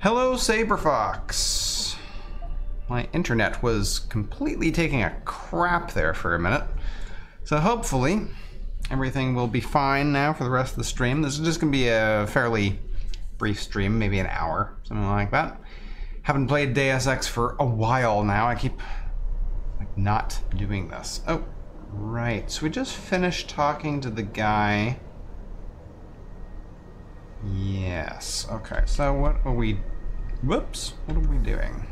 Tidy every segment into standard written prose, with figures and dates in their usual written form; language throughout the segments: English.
Hello, Saberfox. My internet was completely taking a crap there for a minute. So hopefully everything will be fine now for the rest of the stream. This is just going to be a fairly brief stream, maybe an hour, something like that. Haven't played Deus Ex for a while now. I keep not doing this. Oh, right. So we just finished talking to the guy. Yes. Okay. So what are we... Whoops. What are we doing?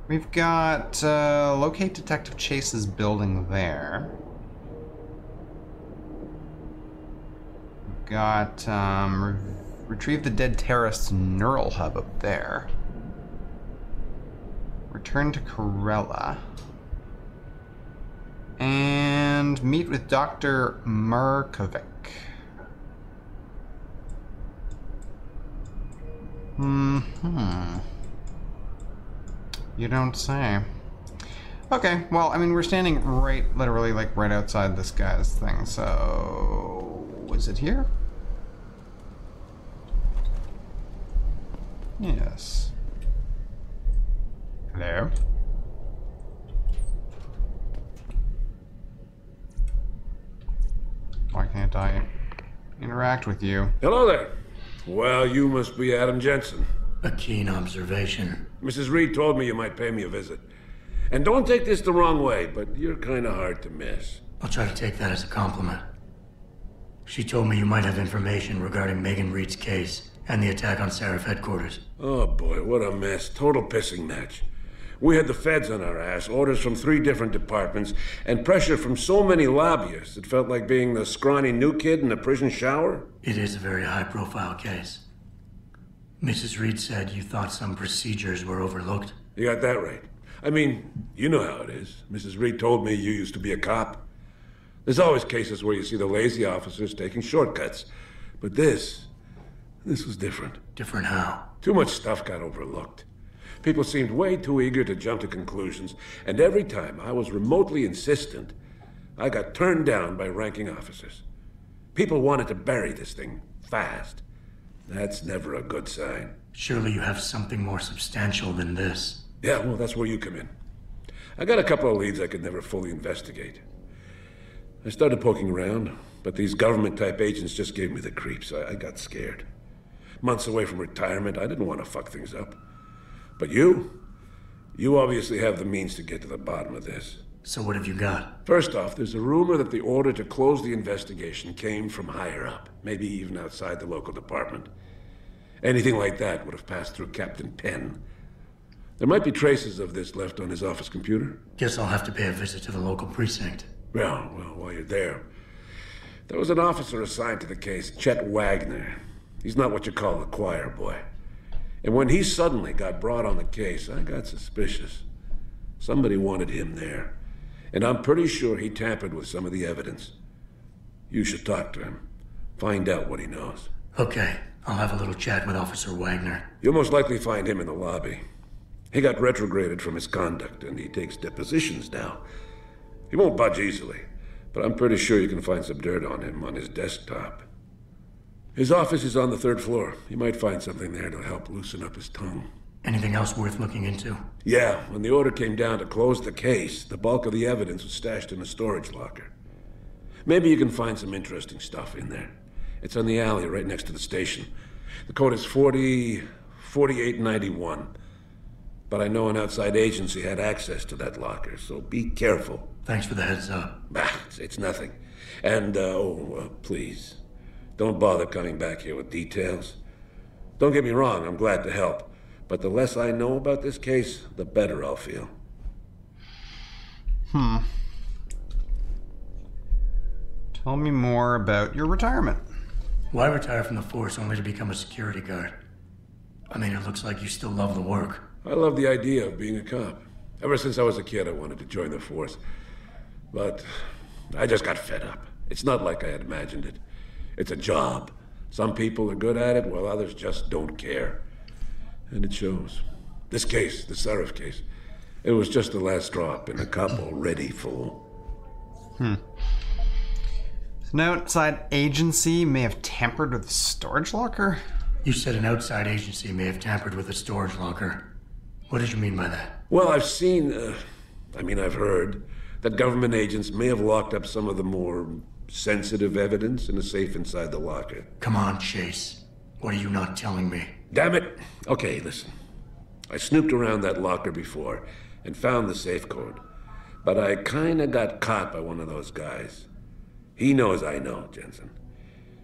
We've got locate Detective Chase's building there. We've got retrieve the dead terrorist's neural hub up there. Return to Corella. And meet with Dr. Markovic. You don't say. Okay, well, I mean, we're standing literally, right outside this guy's thing, so... Was it here? Yes. Hello? Why can't I interact with you? Hello there. Well, you must be Adam Jensen. A keen observation. Mrs. Reed told me you might pay me a visit. And don't take this the wrong way, but you're kind of hard to miss. I'll try to take that as a compliment. She told me you might have information regarding Megan Reed's case and the attack on Seraph headquarters. Oh boy, what a mess. Total pissing match. We had the feds on our ass, orders from 3 different departments, and pressure from so many lobbyists it felt like being the scrawny new kid in a prison shower. It is a very high-profile case. Mrs. Reed said you thought some procedures were overlooked. You got that right. I mean, you know how it is. Mrs. Reed told me you used to be a cop. There's always cases where you see the lazy officers taking shortcuts. But this was different. Different how? Too much stuff got overlooked. People seemed way too eager to jump to conclusions, and every time I was remotely insistent, I got turned down by ranking officers. People wanted to bury this thing fast. That's never a good sign. Surely you have something more substantial than this. Yeah, well, that's where you come in. I got a couple of leads I could never fully investigate. I started poking around, but these government-type agents just gave me the creeps. I got scared. Months away from retirement, I didn't want to fuck things up. But you obviously have the means to get to the bottom of this. So what have you got? First off, there's a rumor that the order to close the investigation came from higher up, maybe even outside the local department. Anything like that would have passed through Captain Penn. There might be traces of this left on his office computer. Guess I'll have to pay a visit to the local precinct. Well, while you're there, there was an officer assigned to the case, Chet Wagner. He's not what you call a choir boy. And when he suddenly got brought on the case, I got suspicious. Somebody wanted him there. And I'm pretty sure he tampered with some of the evidence. You should talk to him. Find out what he knows. Okay, I'll have a little chat with Officer Wagner. You'll most likely find him in the lobby. He got retrograded from his conduct, and he takes depositions now. He won't budge easily, but I'm pretty sure you can find some dirt on him on his desktop. His office is on the 3rd floor. You might find something there to help loosen up his tongue. Anything else worth looking into? Yeah, when the order came down to close the case, the bulk of the evidence was stashed in a storage locker. Maybe you can find some interesting stuff in there. It's on the alley right next to the station. The code is 4891. But I know an outside agency had access to that locker, so be careful. Thanks for the heads up. It's nothing. And, please, don't bother coming back here with details. Don't get me wrong, I'm glad to help. But the less I know about this case, the better I'll feel. Tell me more about your retirement. Why retire from the force only to become a security guard? I mean, it looks like you still love the work. I love the idea of being a cop. Ever since I was a kid, I wanted to join the force. But I just got fed up. It's not like I had imagined it. It's a job. Some people are good at it, while others just don't care. And it shows. This case, the Seraph case, it was just the last drop in a cup already full. An outside agency may have tampered with the storage locker? You said an outside agency may have tampered with a storage locker. What did you mean by that? Well, I've I've heard that government agents may have locked up some of the more sensitive evidence in a safe inside the locker. Come on, Chase. What are you not telling me? Damn it! Okay, listen. I snooped around that locker before and found the safe code. But I kinda got caught by one of those guys. He knows I know, Jensen.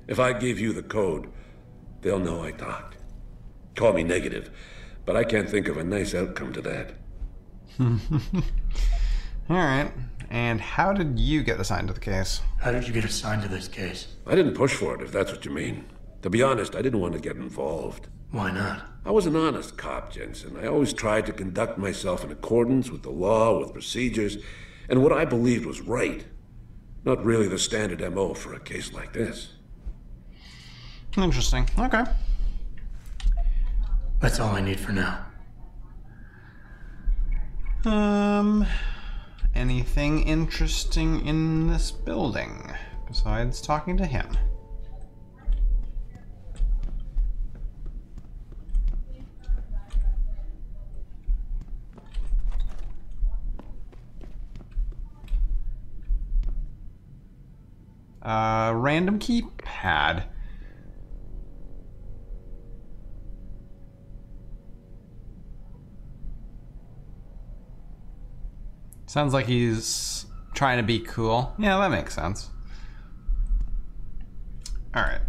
If I give you the code, they'll know I talked. Call me negative, but I can't think of a nice outcome to that. Alright. And how did you get assigned to the case? How did you get assigned to this case? I didn't push for it, if that's what you mean. To be honest, I didn't want to get involved. Why not? I was an honest cop, Jensen. I always tried to conduct myself in accordance with the law, with procedures, and what I believed was right. Not really the standard MO for a case like this. Interesting. Okay. That's all I need for now. Anything interesting in this building besides talking to him? Random keypad. Sounds like he's trying to be cool. Yeah, that makes sense. Alright.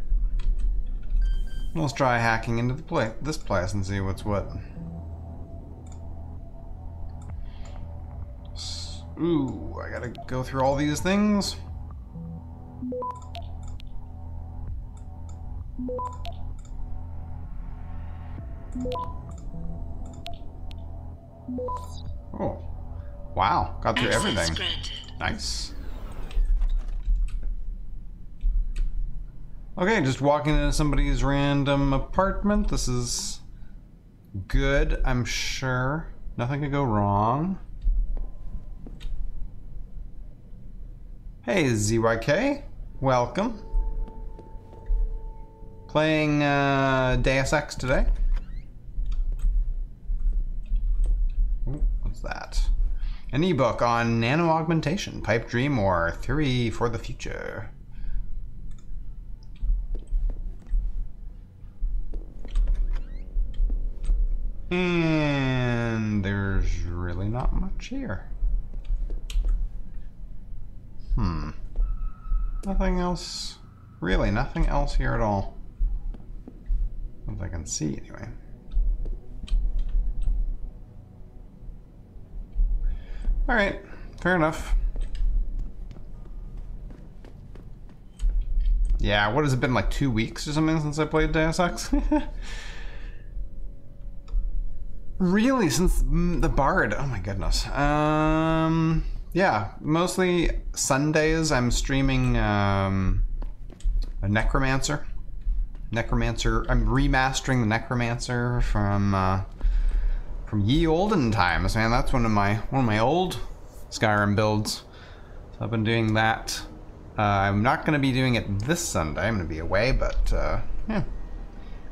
Let's try hacking into this place and see what's what. Ooh, I gotta go through all these things. Oh. Wow, got through everything. Nice. Okay, just walking into somebody's random apartment. This is good, I'm sure. Nothing could go wrong. Hey, ZYK. Welcome. Playing Deus Ex today. Ooh, what's that? An ebook on nano-augmentation, pipe dream, or theory for the future. And there's really not much here. Nothing else. Really, nothing else here at all. As I can see, anyway. Alright, fair enough. Yeah, what has it been, like 2 weeks or something since I played Deus Ex? Really, since the Bard? Oh my goodness. Yeah, mostly Sundays I'm streaming a Necromancer. I'm remastering the Necromancer from ye olden times, man. That's one of my old Skyrim builds. So I've been doing that. I'm not going to be doing it this Sunday. I'm going to be away, but yeah,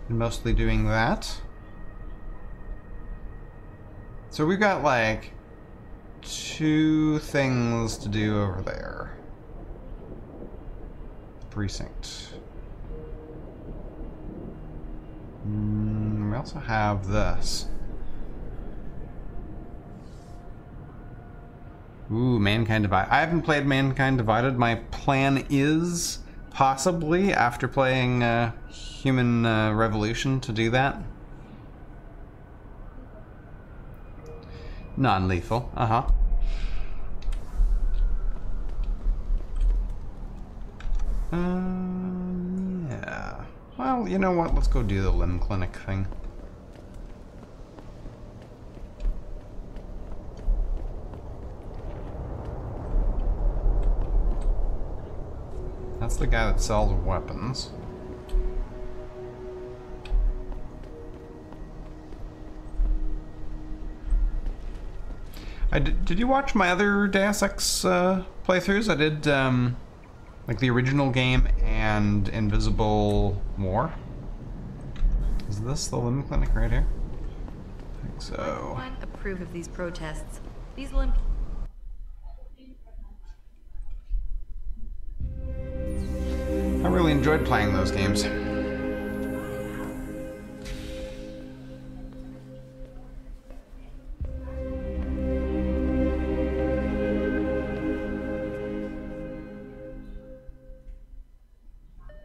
been mostly doing that. So we've got like 2 things to do over there. Precinct. We also have this. Ooh, Mankind Divided. I haven't played Mankind Divided. My plan is possibly after playing Human Revolution to do that. Non-lethal, yeah. Well, you know what? Let's go do the limb clinic thing. That's the guy that sells weapons. Did you watch my other Deus Ex playthroughs? I did Like the original game and Invisible War. Is this the limb clinic right here? I think so. I approve of these protests. These limb... I really enjoyed playing those games.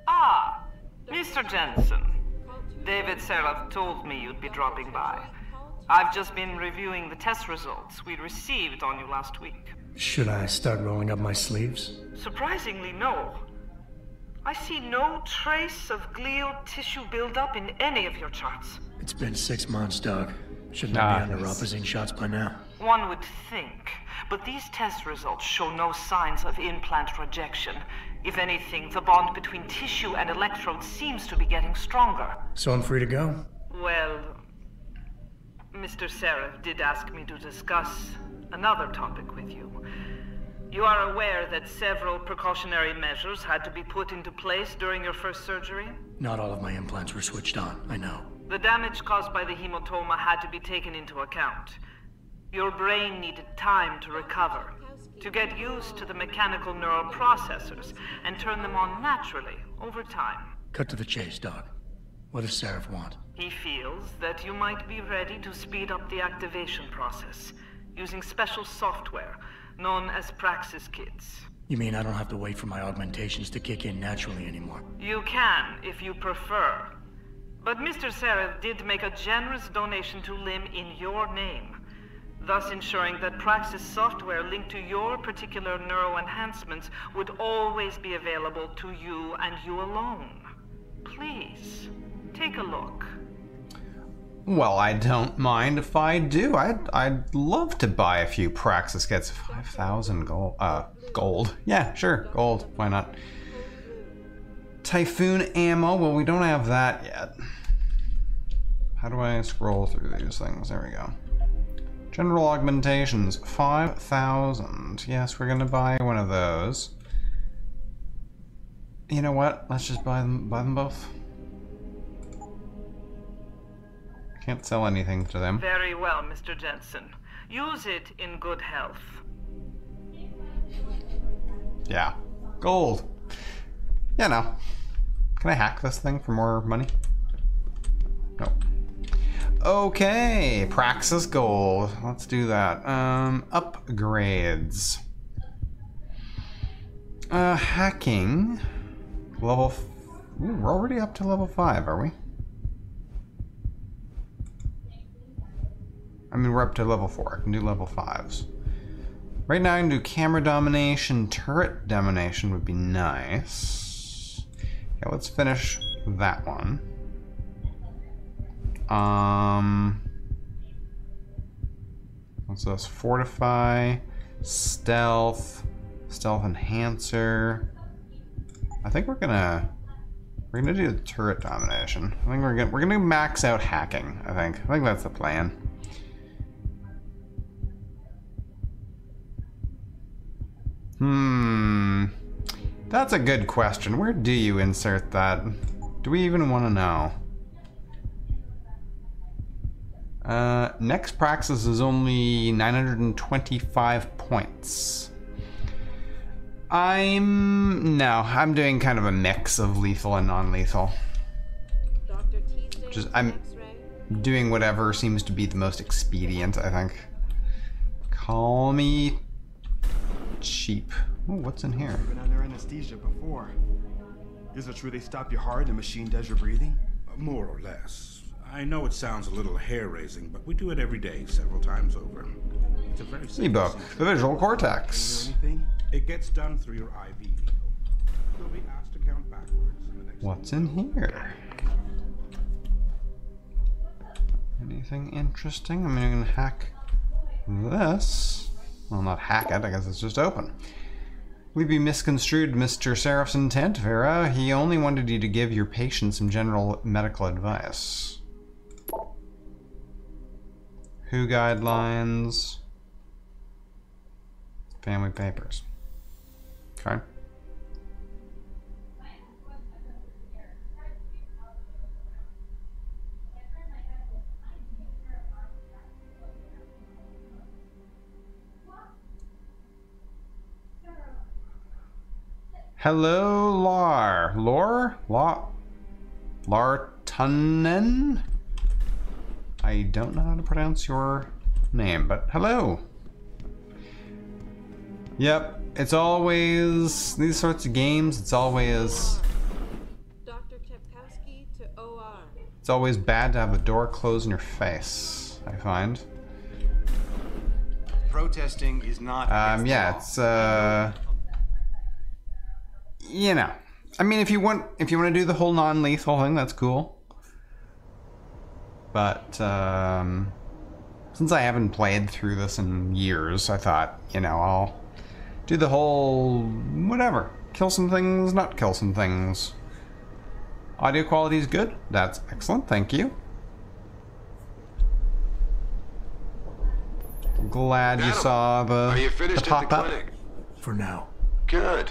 Ah, Mr. Jensen. David Seraph told me you'd be dropping by. I've just been reviewing the test results we received on you last week. Should I start rolling up my sleeves? Surprisingly, no. I see no trace of glial tissue buildup in any of your charts. It's been 6 months, Doc. Shouldn't I be under Opposine shots by now? One would think, but these test results show no signs of implant rejection. If anything, the bond between tissue and electrodes seems to be getting stronger. So I'm free to go? Well, Mr. Seraph did ask me to discuss another topic with you. You are aware that several precautionary measures had to be put into place during your first surgery? Not all of my implants were switched on, I know. The damage caused by the hematoma had to be taken into account. Your brain needed time to recover, to get used to the mechanical neural processors and turn them on naturally over time. Cut to the chase, Doc. What does Seraph want? He feels that you might be ready to speed up the activation process using special software known as Praxis Kits. You mean I don't have to wait for my augmentations to kick in naturally anymore? You can, if you prefer. But Mr. Seraph did make a generous donation to LIM in your name, thus ensuring that Praxis software linked to your particular neuroenhancements would always be available to you and you alone. Please, take a look. Well, I don't mind if I do. I'd love to buy a few Praxis kits. 5,000 gold. Gold. Yeah, sure, gold. Why not? Typhoon ammo. Well, we don't have that yet. How do I scroll through these things? There we go. General augmentations. 5,000. Yes, we're gonna buy one of those. You know what? Let's just buy them both. Can't sell anything to them. Very well, Mr. Jensen. Use it in good health. Yeah. Gold. Yeah, no. Can I hack this thing for more money? Nope. Okay. Praxis gold. Let's do that. Upgrades. Hacking. Level... Ooh, we're already up to level 5, are we? I mean, we're up to level 4. I can do level 5s. Right now I can do camera domination, turret domination would be nice. Yeah, let's finish that one. What's this? Fortify, stealth, stealth enhancer. I think we're gonna do the turret domination. I think we're gonna max out hacking, I think that's the plan. That's a good question. Where do you insert that? Do we even want to know? Next Praxis is only 925 points. I'm doing kind of a mix of lethal and non-lethal. I'm doing whatever seems to be the most expedient, I think. Call me cheap. Ooh, what's in here? I've been under anesthesia before. Is it true they stop your heart and the machine does your breathing? More or less. I know it sounds a little hair-raising, but we do it every day, several times over. It's a very simple Ebook, the visual cortex. Anything? It gets done through your IV needle. You'll be asked to count backwards in the next... What's in here? Anything interesting? I'm gonna hack this. Well, not hack it, I guess it's just open. We've misconstrued Mr. Seraph's intent, Vera. He only wanted you to give your patient some general medical advice. WHO guidelines. Family papers. Okay. Hello, Lartunnen? I don't know how to pronounce your name, but hello. Yep, it's always, these sorts of games, it's always... Dr. Chepkowski to OR. It's always bad to have the door closed in your face, I find. Protesting is not yeah, it's, you know. I mean, if you want to do the whole non-lethal thing, that's cool. But, since I haven't played through this in years, I thought, you know, I'll do the whole whatever. Kill some things, not kill some things. Audio quality is good. That's excellent. Thank you. Glad you saw the Are you finished at the pop-up. clinic? For now. Good.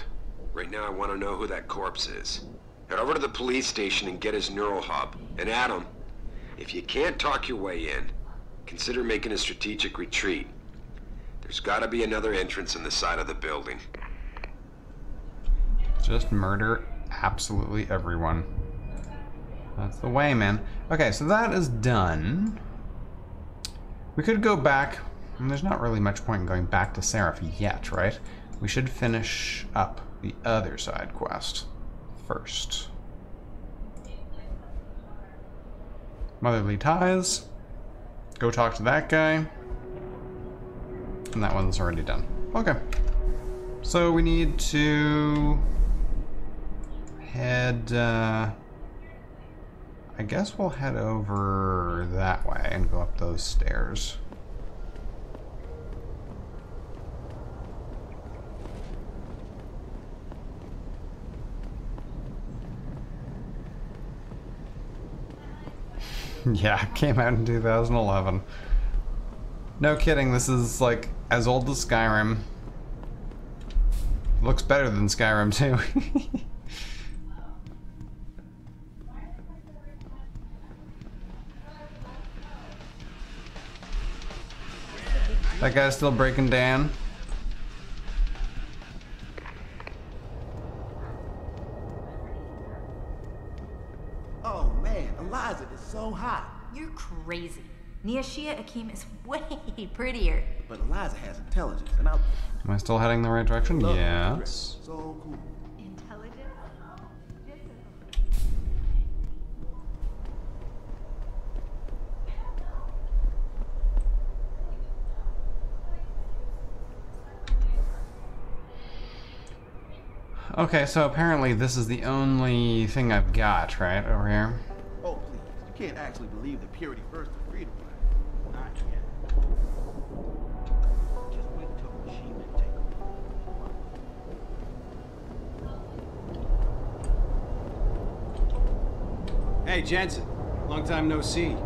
Right now I want to know who that corpse is. Head over to the police station and get his neural hub. And Adam, if you can't talk your way in, consider making a strategic retreat. There's gotta be another entrance in the side of the building. Just murder absolutely everyone. That's the way, man. Okay, so that is done. We could go back. And there's not really much point in going back to Seraph yet, right? We should finish up the other side quest first. Motherly Ties. Go talk to that guy. And that one's already done. Okay. So we need to head, I guess we'll head over that way and go up those stairs. Yeah, it came out in 2011. No kidding, this is like as old as Skyrim. Looks better than Skyrim too. That guy's still breaking down. Oh man, Eliza is so hot. You're crazy. Niashia Akim is way prettier. But Eliza has intelligence, and Am I still heading the right direction? Yes. so cool. Intelligent? Okay, so apparently this is the only thing I've got, right, over here? Oh please, you can't actually believe the purity first of freedom. Not yet. Just wait till the machine can take over. Hey, Jensen. Long time no see.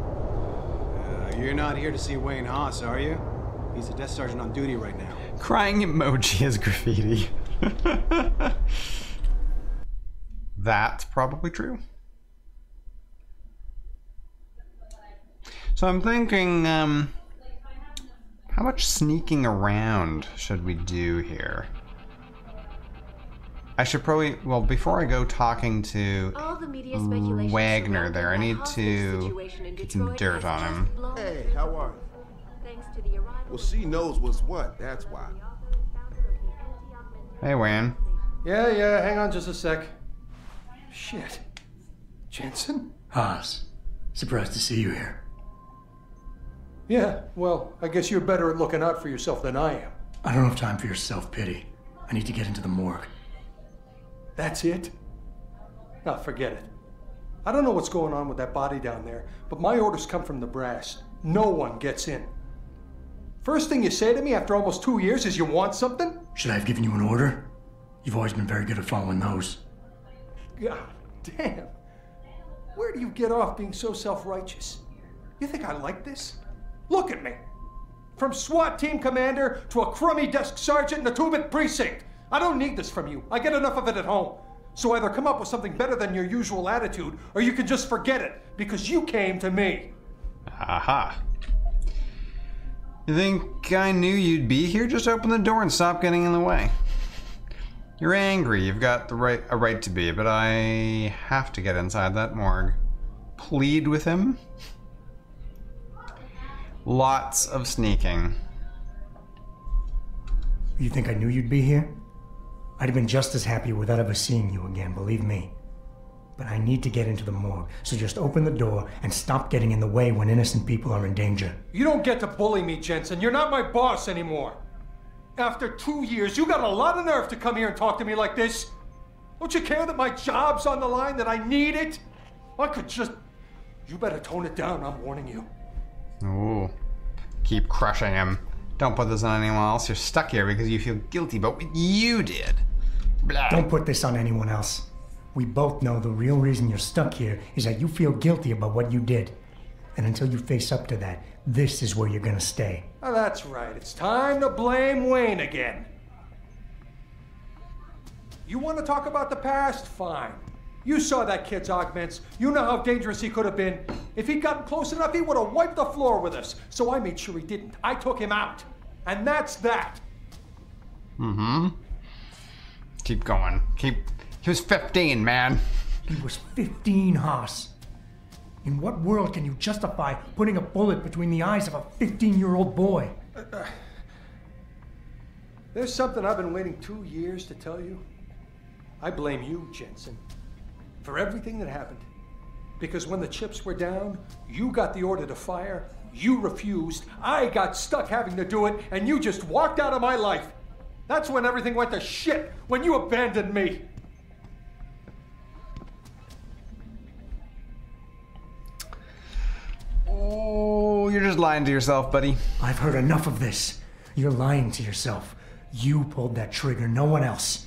You're not here to see Wayne Haas, are you? He's a desk sergeant on duty right now. Crying emoji is graffiti. That's probably true. So I'm thinking, how much sneaking around should we do here? I should probably, well, before I go talking to Wagner there, I need to get some dirt on him. Hey, how are you? Well, she knows what's what, that's why. Hey, Wayne. Yeah, hang on just a sec. Shit. Jensen? Haas, surprised to see you here. Yeah, well, I guess you're better at looking out for yourself than I am. I don't have time for your self-pity. I need to get into the morgue. That's it? No, forget it. I don't know what's going on with that body down there, but my orders come from the brass. No one gets in. First thing you say to me after almost 2 years is you want something? Should I have given you an order? You've always been very good at following those. God damn. Where do you get off being so self-righteous? You think I like this? Look at me. From SWAT team commander to a crummy desk sergeant in the 2-bit precinct. I don't need this from you. I get enough of it at home. So either come up with something better than your usual attitude, or you can just forget it, because you came to me. Aha. You think I knew you'd be here? Just open the door and stop getting in the way. You're angry. You've got a right to be, but I have to get inside that morgue. Plead with him? Lots of sneaking. You think I knew you'd be here? I'd have been just as happy without ever seeing you again, believe me. But I need to get into the morgue, so just open the door and stop getting in the way when innocent people are in danger. You don't get to bully me, Jensen. You're not my boss anymore. After 2 years, you got a lot of nerve to come here and talk to me like this. Don't you care that my job's on the line, that I need it? I could just... You better tone it down, I'm warning you. Ooh. Keep crushing him. Don't put this on anyone else. You're stuck here because you feel guilty about what you did. Blah. Don't put this on anyone else. We both know the real reason you're stuck here is that you feel guilty about what you did. And until you face up to that, this is where you're gonna stay. Oh, that's right. It's time to blame Wayne again. You want to talk about the past? Fine. You saw that kid's augments. You know how dangerous he could have been. If he'd gotten close enough, he would have wiped the floor with us. So I made sure he didn't. I took him out. And that's that. Mm-hmm. Keep going. He was 15, man. He was 15, Haas. In what world can you justify putting a bullet between the eyes of a 15-year-old boy? There's something I've been waiting 2 years to tell you. I blame you, Jensen, for everything that happened. Because when the chips were down, you got the order to fire, you refused, I got stuck having to do it, and you just walked out of my life. That's when everything went to shit, when you abandoned me. Oh, you're just lying to yourself, buddy. I've heard enough of this. You're lying to yourself. You pulled that trigger, no one else.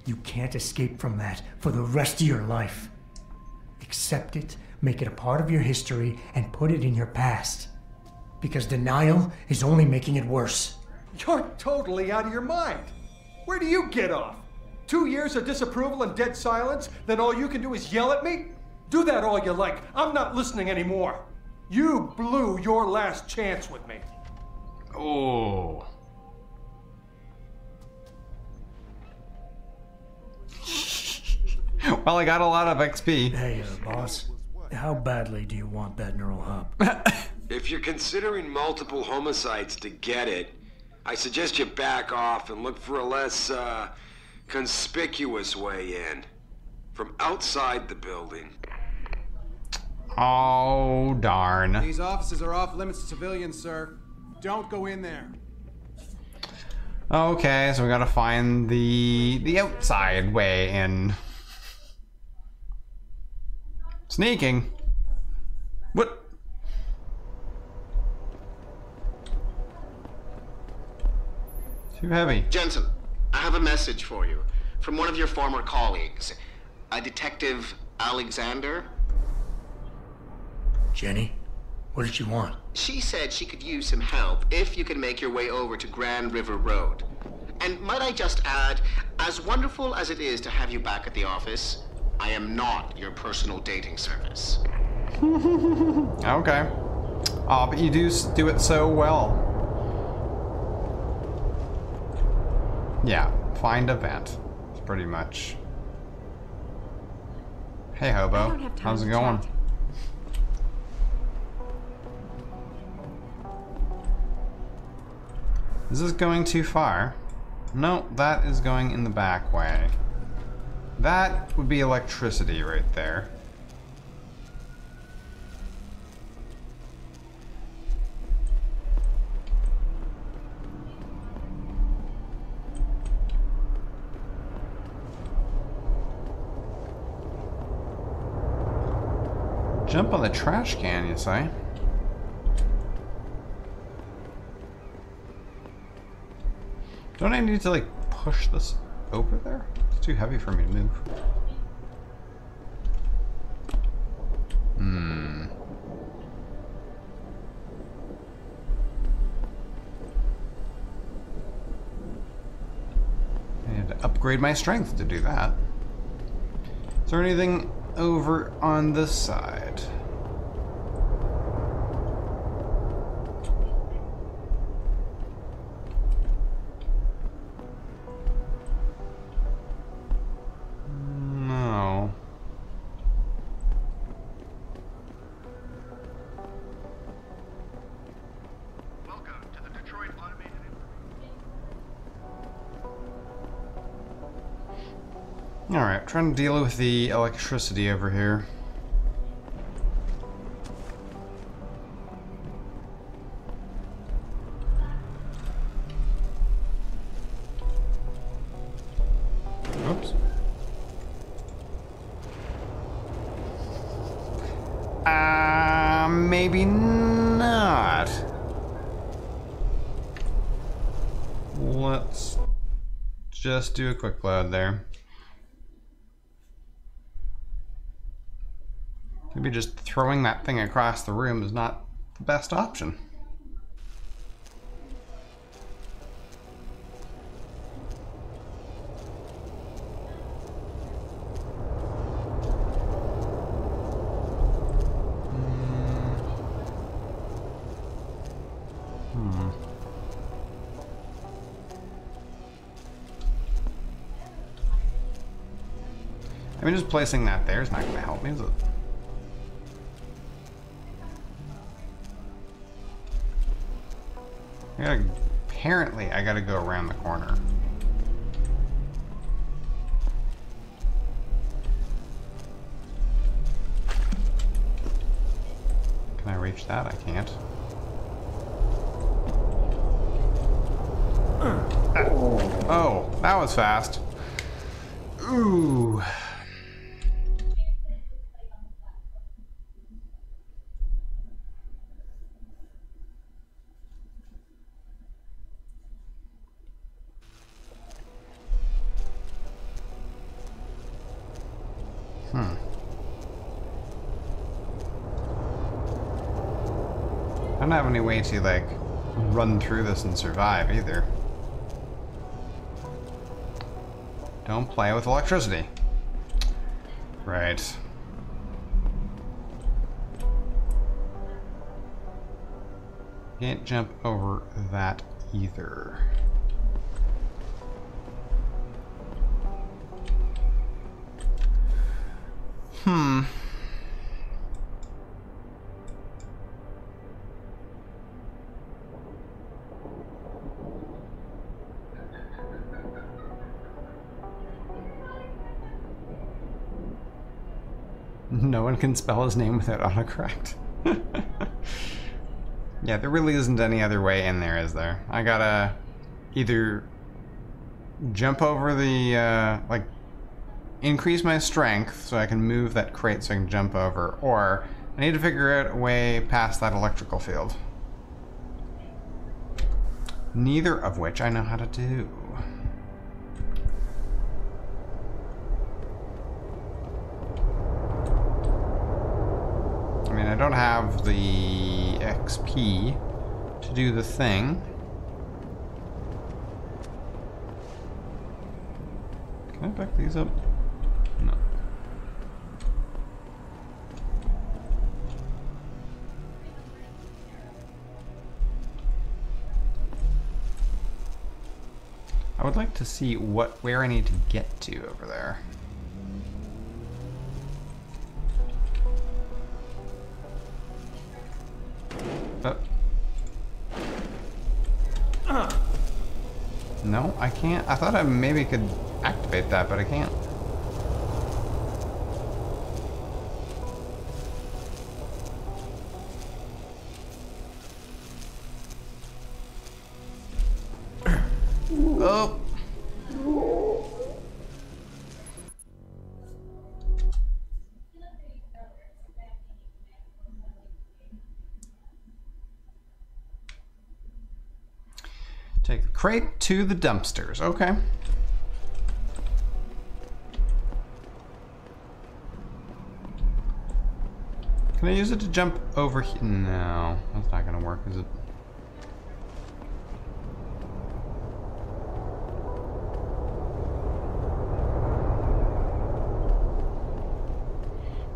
You can't escape from that for the rest of your life. Accept it, make it a part of your history, and put it in your past. Because denial is only making it worse. You're totally out of your mind. Where do you get off? 2 years of disapproval and dead silence, then all you can do is yell at me? Do that all you like. I'm not listening anymore. You blew your last chance with me. Oh. Well, I got a lot of XP. Hey, boss. How badly do you want that neural hub? If you're considering multiple homicides to get it, I suggest you back off and look for a less, conspicuous way in. From outside the building. Oh, darn. These offices are off limits to civilians, sir. Don't go in there. Okay, so we gotta find the outside way in. Sneaking? What? Too heavy. Jensen, I have a message for you from one of your former colleagues, a Detective Alexander. Jenny, what did she want? She said she could use some help if you can make your way over to Grand River Road. And might I just add, as wonderful as it is to have you back at the office, I am not your personal dating service. Okay. Oh, but you do it so well. Yeah, find a vent. Pretty much. Hey, hobo. How's it going? Is this going too far? No, that is going in the back way. That would be electricity right there. Jump on the trash can, you say? Don't I need to, like, push this over there? It's too heavy for me to move. I need to upgrade my strength to do that. Is there anything over on this side? Alright, trying to deal with the electricity over here. Oops. Maybe not. Let's just do a quick load there. Maybe just throwing that thing across the room is not the best option. I mean, just placing that there is not going to help me, is it? Apparently, I gotta go around the corner. Can I reach that? I can't. Oh, that was fast. Ooh. I don't have any way to, like, run through this and survive, either. Don't play with electricity. Right. Can't jump over that, either. No one can spell his name without autocorrect. Yeah, there really isn't any other way in there, is there? I gotta either jump over the, like, increase my strength so I can move that crate so I can jump over, or I need to figure out a way past that electrical field. Neither of which I know how to do. I mean, I don't have the XP to do the thing. Can I pick these up? No. I would like to see where I need to get to over there. No, I can't. I thought I maybe could activate that, but I can't. Oh. Take the crate to the dumpsters. Okay. Can I use it to jump over here? No, that's not gonna work, is it?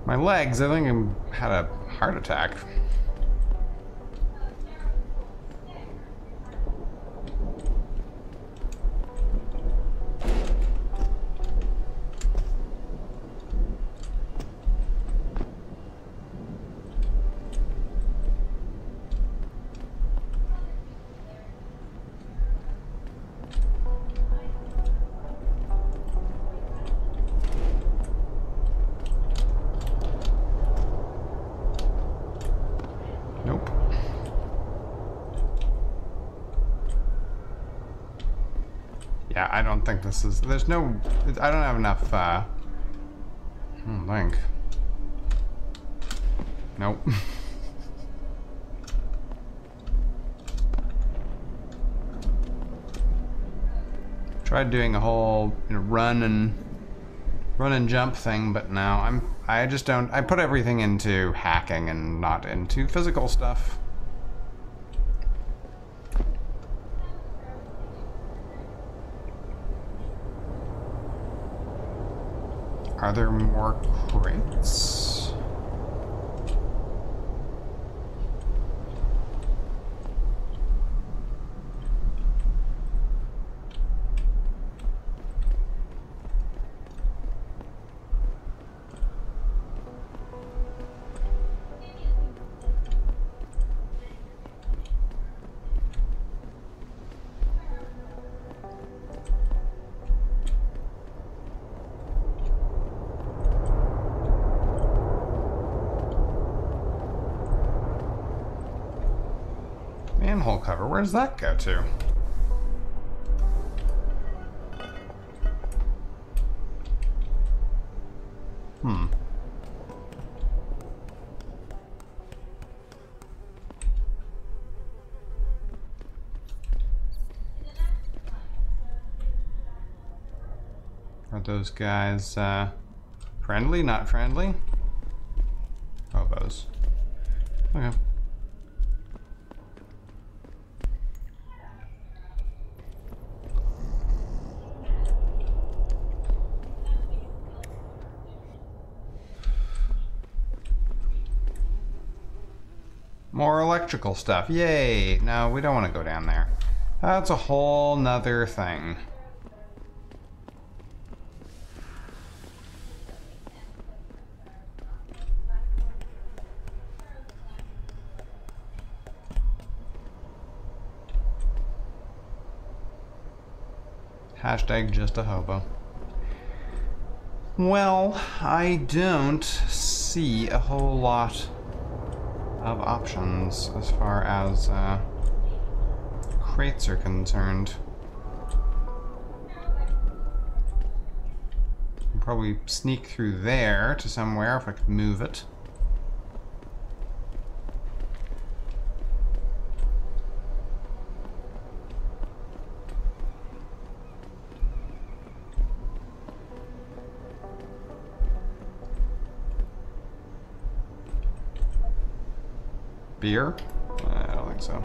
My legs, I think I had a heart attack. Yeah, I don't think this is... There's no... I don't have enough, I don't think. Nope. Tried doing a whole, you know, run and jump thing, but no, I just don't... I put everything into hacking and not into physical stuff. Are there more crates? Manhole cover, where does that go to? Are those guys, friendly, not friendly? Hobos. Okay. More electrical stuff. Yay! No, we don't want to go down there. That's a whole nother thing. Hashtag just a hobo. Well, I don't see a whole lot of options as far as crates are concerned. I'll probably sneak through there to somewhere if I could move it. Beer? I don't think so.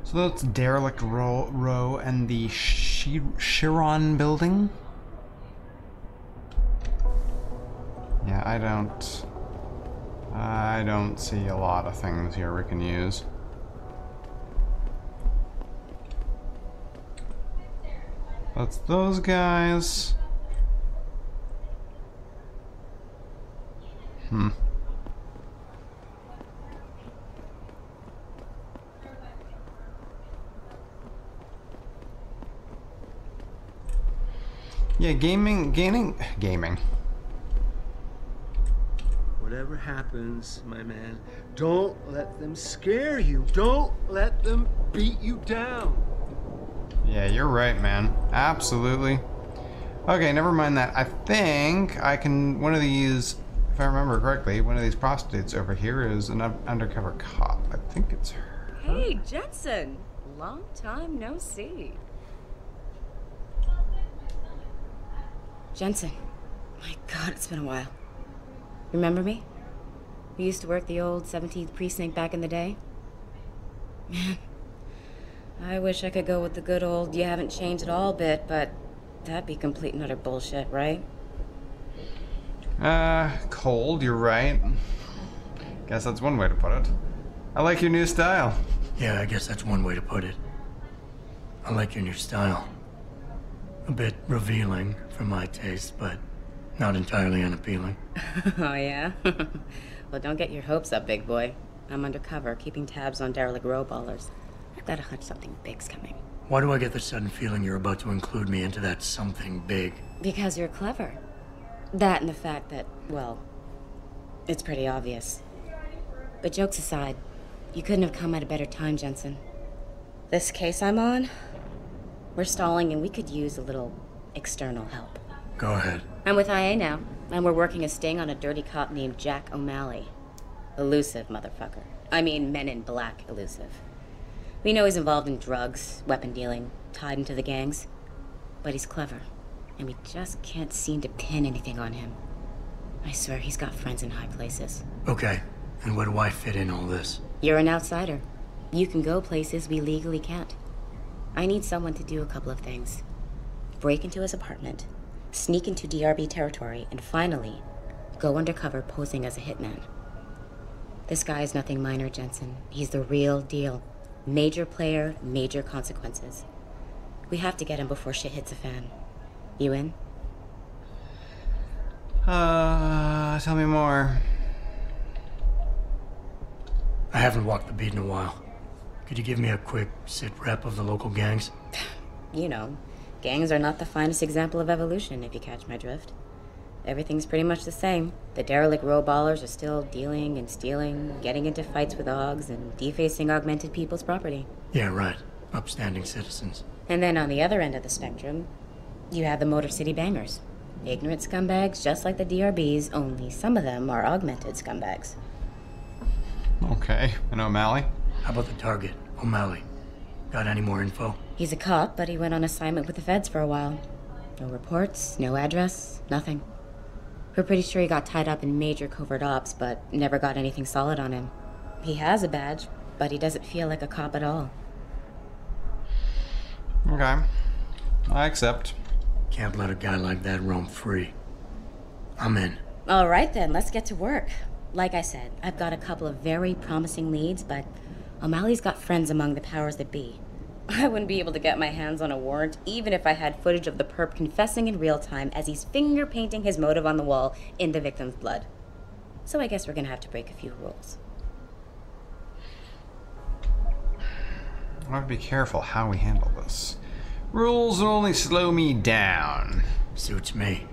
So that's Derelict Row and the Chiron building? Yeah, I don't see a lot of things here we can use. That's those guys. Yeah, gaming. Whatever happens, my man, don't let them scare you. Don't let them beat you down. Yeah, you're right, man. Absolutely. Okay, never mind that. I think I can... One of these, if I remember correctly, one of these prostitutes over here is an undercover cop. I think it's her. Hey, Jensen. Long time no see. Jensen. My God, it's been a while. Remember me? We used to work the old 17th precinct back in the day. Man, I wish I could go with the good old you haven't changed at all bit, but that'd be complete and utter bullshit, right? Cold, you're right. Guess that's one way to put it. I like your new style. Yeah, I guess that's one way to put it. I like your new style. A bit revealing for my taste, but not entirely unappealing. Oh, yeah? Well, don't get your hopes up, big boy. I'm undercover, keeping tabs on derelict row ballers. I've got a hunch something big's coming. Why do I get the sudden feeling you're about to include me into that something big? Because you're clever. That and the fact that, well, it's pretty obvious. But jokes aside, you couldn't have come at a better time, Jensen. This case I'm on, we're stalling and we could use a little external help. Go ahead. I'm with IA now, and we're working a sting on a dirty cop named Jack O'Malley. Elusive motherfucker. I mean, Men in Black elusive. We know he's involved in drugs, weapon dealing, tied into the gangs. But he's clever, and we just can't seem to pin anything on him. I swear he's got friends in high places. Okay, and where do I fit in all this? You're an outsider. You can go places we legally can't. I need someone to do a couple of things. Break into his apartment, sneak into DRB territory, and finally, go undercover posing as a hitman. This guy is nothing minor, Jensen. He's the real deal. Major player, major consequences. We have to get him before shit hits the fan. You in? Tell me more. I haven't walked the beat in a while. Could you give me a quick sit rep of the local gangs? You know, gangs are not the finest example of evolution, if you catch my drift. Everything's pretty much the same. The derelict row ballers are still dealing and stealing, getting into fights with dogs, and defacing augmented people's property. Yeah, right. Upstanding citizens. And then on the other end of the spectrum, you have the Motor City Bangers. Ignorant scumbags just like the DRBs, only some of them are augmented scumbags. Okay, and O'Malley? How about the target, O'Malley? Got any more info? He's a cop, but he went on assignment with the feds for a while. No reports, no address, nothing. We're pretty sure he got tied up in major covert ops, but never got anything solid on him. He has a badge, but he doesn't feel like a cop at all. Okay. I accept. Can't let a guy like that roam free. I'm in. All right then, let's get to work. Like I said, I've got a couple of very promising leads, but O'Malley's got friends among the powers that be. I wouldn't be able to get my hands on a warrant, even if I had footage of the perp confessing in real time as he's finger painting his motive on the wall in the victim's blood. So I guess we're gonna have to break a few rules. I have to be careful how we handle this. Rules will only slow me down. Suits me.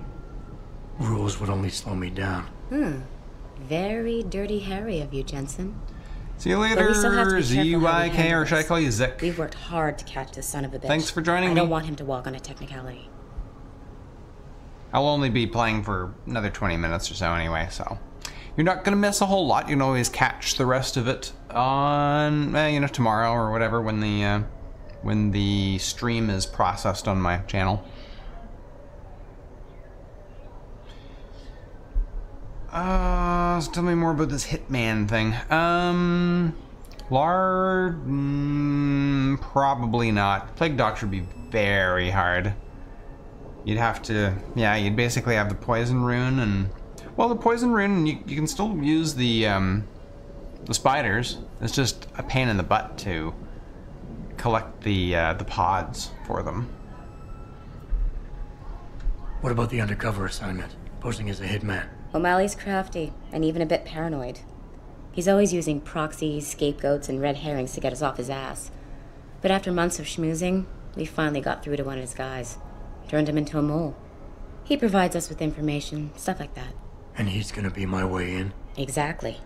Rules would only slow me down. Very Dirty Harry of you, Jensen. See you later, ZYK, or should I call you Zick? We've worked hard to catch this son of a bitch. Thanks for joining me. I don't want him to walk on a technicality. I'll only be playing for another 20 minutes or so anyway, so you're not gonna miss a whole lot. You can always catch the rest of it on, tomorrow or whatever when the stream is processed on my channel. So tell me more about this Hitman thing. Lard, probably not. Plague Doctor would be very hard. You'd have to, you'd basically have the poison rune, and well, the poison rune, you can still use the spiders. It's just a pain in the butt to collect the pods for them. What about the undercover assignment? Posing as a hitman. O'Malley's crafty, and even a bit paranoid. He's always using proxies, scapegoats, and red herrings to get us off his ass. But after months of schmoozing, we finally got through to one of his guys. Turned him into a mole. He provides us with information, stuff like that. And he's gonna be my way in? Exactly.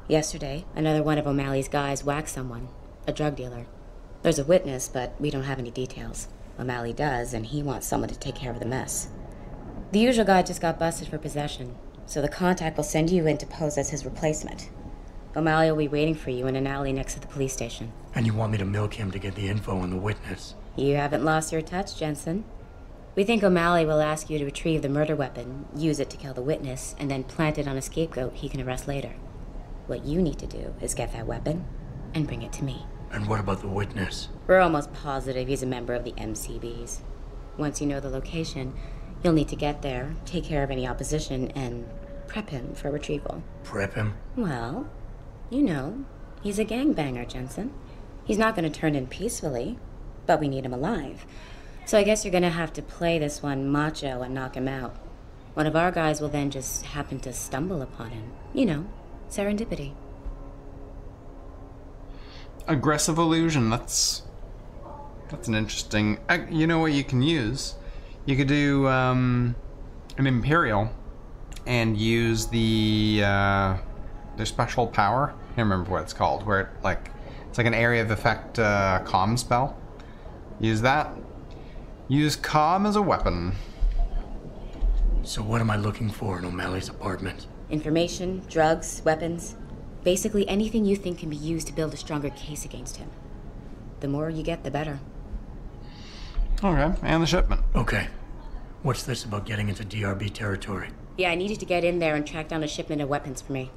Yesterday, another one of O'Malley's guys whacked someone, a drug dealer. There's a witness, but we don't have any details. O'Malley does, and he wants someone to take care of the mess. The usual guy just got busted for possession, so the contact will send you in to pose as his replacement. O'Malley will be waiting for you in an alley next to the police station. And you want me to milk him to get the info on the witness? You haven't lost your touch, Jensen. We think O'Malley will ask you to retrieve the murder weapon, use it to kill the witness, and then plant it on a scapegoat he can arrest later. What you need to do is get that weapon and bring it to me. And what about the witness? We're almost positive he's a member of the MCBs. Once you know the location, you'll need to get there, take care of any opposition, and prep him for retrieval. Prep him? Well, he's a gangbanger, Jensen. He's not going to turn in peacefully, but we need him alive. So I guess you're going to have to play this one macho and knock him out. One of our guys will then just happen to stumble upon him. Serendipity. Aggressive illusion. That's an interesting. You know what you can use? You could do an Imperial and use their special power. I can't remember what it's called. Where it's like an area of effect comm spell. Use that. Use comm as a weapon. So what am I looking for in O'Malley's apartment? Information, drugs, weapons. Basically anything you think can be used to build a stronger case against him. The more you get, the better. Okay, and the shipment. Okay. What's this about getting into DRB territory? Yeah, I needed to get in there and track down a shipment of weapons for me.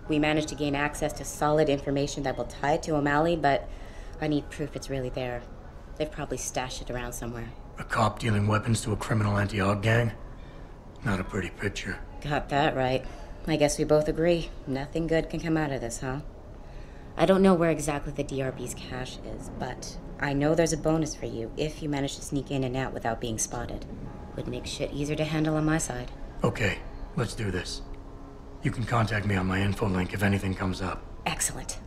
We managed to gain access to solid information that will tie it to O'Malley, but I need proof it's really there. They've probably stashed it around somewhere. A cop dealing weapons to a criminal anti-Aug gang? Not a pretty picture. Got that right. I guess we both agree. Nothing good can come out of this, huh? I don't know where exactly the DRB's cache is, but I know there's a bonus for you if you manage to sneak in and out without being spotted. Would make shit easier to handle on my side. Okay, let's do this. You can contact me on my info link if anything comes up. Excellent.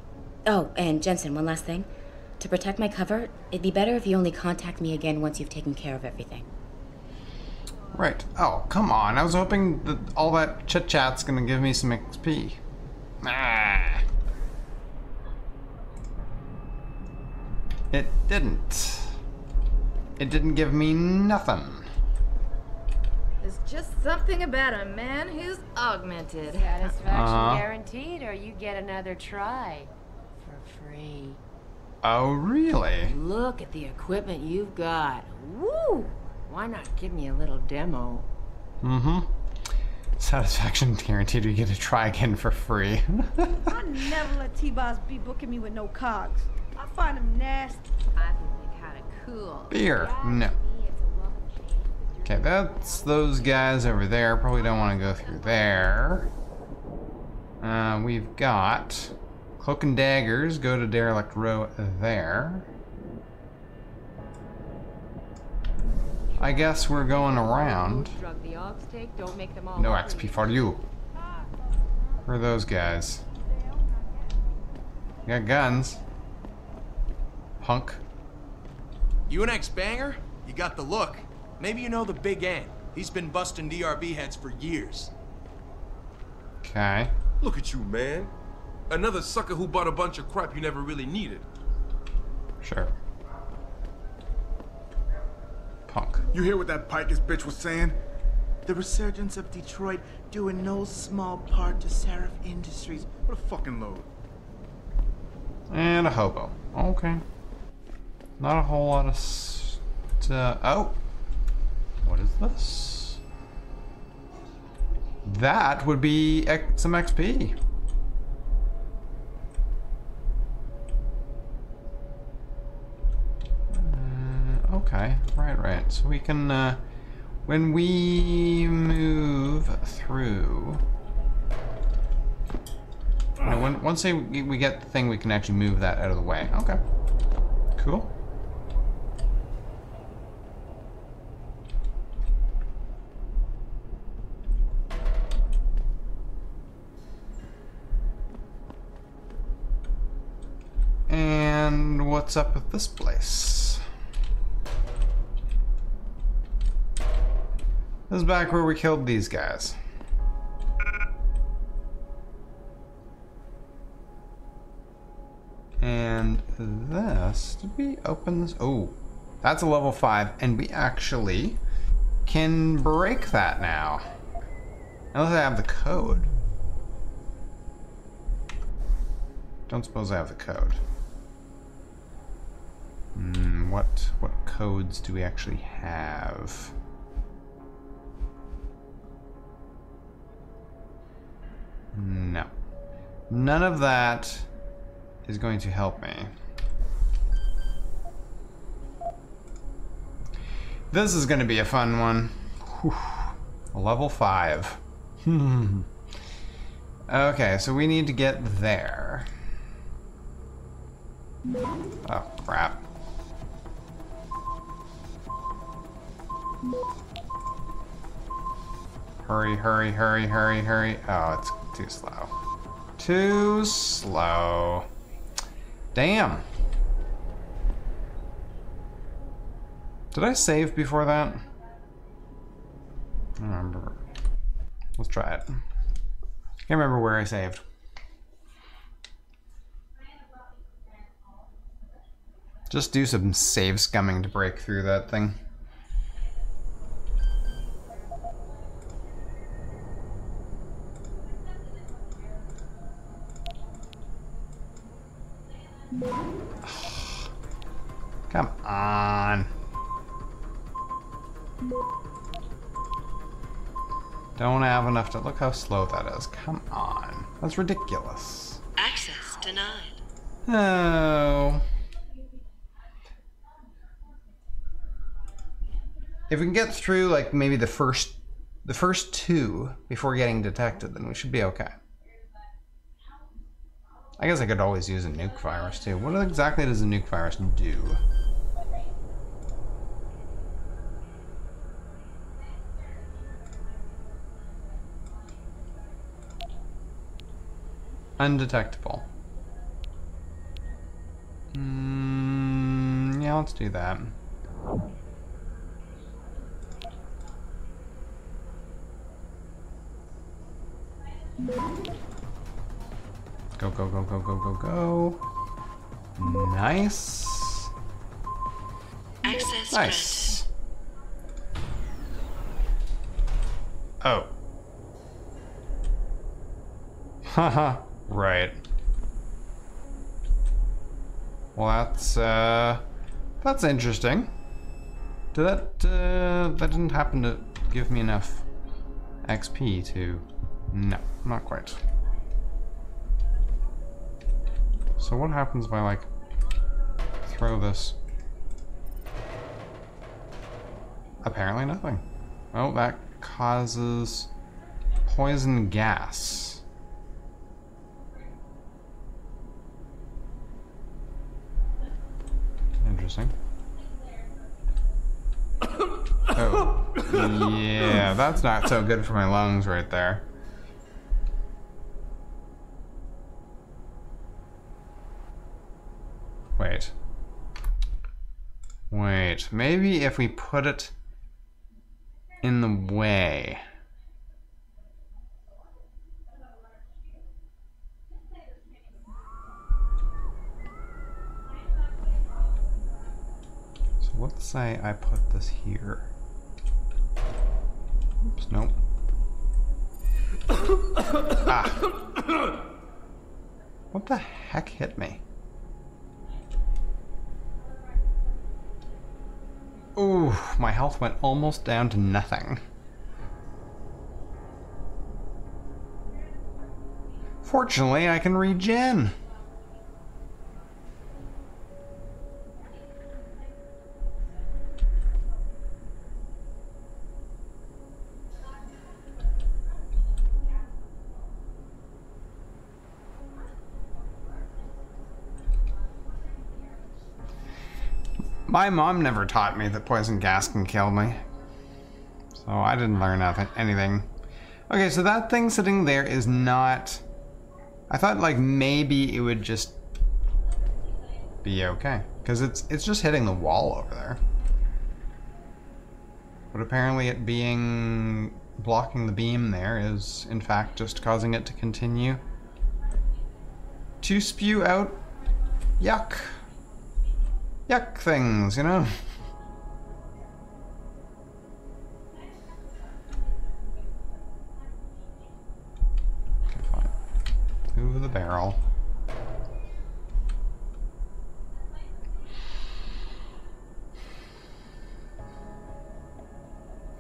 Oh, and Jensen, one last thing. To protect my cover, it'd be better if you only contact me again once you've taken care of everything. Right. Oh, come on. I was hoping that all that chit-chat's gonna give me some XP. Ah. It didn't. It didn't give me nothing. There's just something about a man who's augmented. Satisfaction guaranteed, or you get another try for free. Oh, really? Look at the equipment you've got. Woo! Why not give me a little demo? Mm-hmm. Satisfaction guaranteed, or you get to try again for free. I never let T-Boss be booking me with no cogs. I find him nasty. I think they're kind of cool. Beer. No. Okay, that's those guys over there. Probably don't want to go through there. We've got Cloak and Daggers. Go to Derelict Row there. I guess we're going around. No XP for you. Where are those guys? You got guns. Punk. You an ex-banger? You got the look. Maybe you know the Big Ant. He's been busting DRB heads for years. Okay. Look at you, man. Another sucker who bought a bunch of crap you never really needed. Sure. Punk. You hear what that Pikers bitch was saying? The resurgence of Detroit due in no small part to Seraph Industries. What a fucking load. And a hobo. Okay. Not a whole lot of oh. What is this? That would be some XP. Okay, right. So we can, when we move through, once we get the thing, we can actually move that out of the way. Okay, cool. And what's up with this place? This is back where we killed these guys. And this, did we open this? Oh, that's a level 5, and we actually can break that now. Unless I have the code. Don't suppose I have the code. What codes do we actually have? No. None of that is going to help me. This is going to be a fun one. Whew. Level 5. Okay, so we need to get there. Oh, crap. Hurry. Oh, it's too slow. Too slow. Damn. Did I save before that? I don't remember. Let's try it. Can't remember where I saved. Just do some save scumming to break through that thing. Come on. Don't have enough to look how slow that is. Come on. That's ridiculous. Access denied. Oh. If we can get through like maybe the first two before getting detected, then we should be okay. I guess I could always use a nuke virus too. What exactly does a nuke virus do? Undetectable. Yeah, let's do that. Go, go, go, go, go, go, go. Nice. Access nice. Oh. Haha. Right. Well, that's interesting. Did that didn't happen to give me enough XP to... No, not quite. So what happens if I, like, throw this? Apparently nothing. Oh, that causes poison gas. Interesting. Oh, yeah, that's not so good for my lungs right there. Wait. Wait, maybe if we put it in the way. So let's say I put this here. Oops, nope. Ah. What the heck hit me? Ooh, my health went almost down to nothing. Fortunately, I can regen. My mom never taught me that poison gas can kill me. So I didn't learn anything. Okay, so that thing sitting there is not... I thought like maybe it would just be okay. Because it's just hitting the wall over there. But apparently it being... blocking the beam there is in fact just causing it to continue to spew out yuck. Yuck things, you know? Okay, fine. Ooh, the barrel.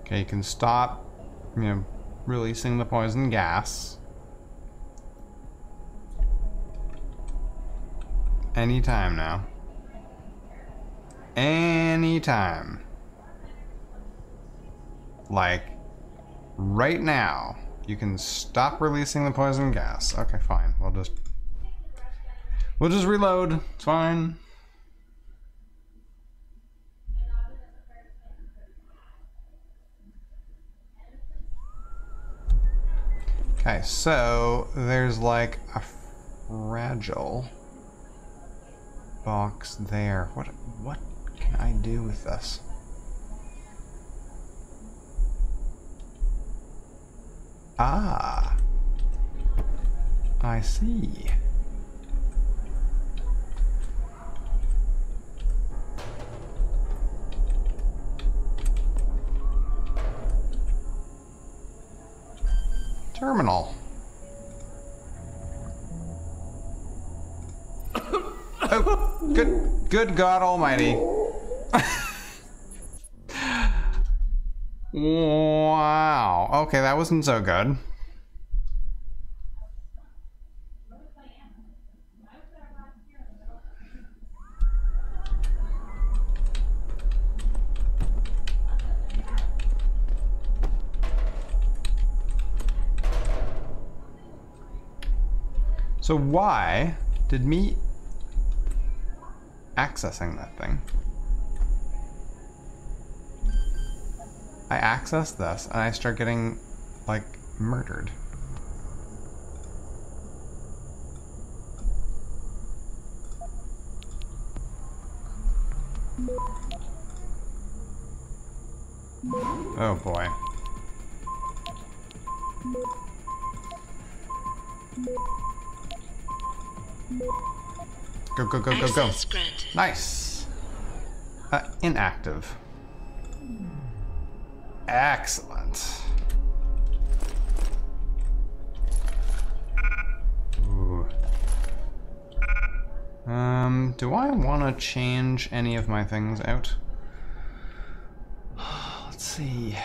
Okay, you can stop, you know, releasing the poison gas. Anytime now. Anytime. Like, right now, you can stop releasing the poison gas. Okay, fine. We'll just reload. It's fine. Okay, so there's like a fragile box there. What can I do with this? Ah, I see. Terminal. Oh, good God Almighty. Wow. Okay, that wasn't so good. So why did me accessing that thing? I access this and I start getting, like, murdered. Oh boy. Go, go, go, go, go. Nice. Inactive. Excellent. Ooh. Do I want to change any of my things out? Let's see.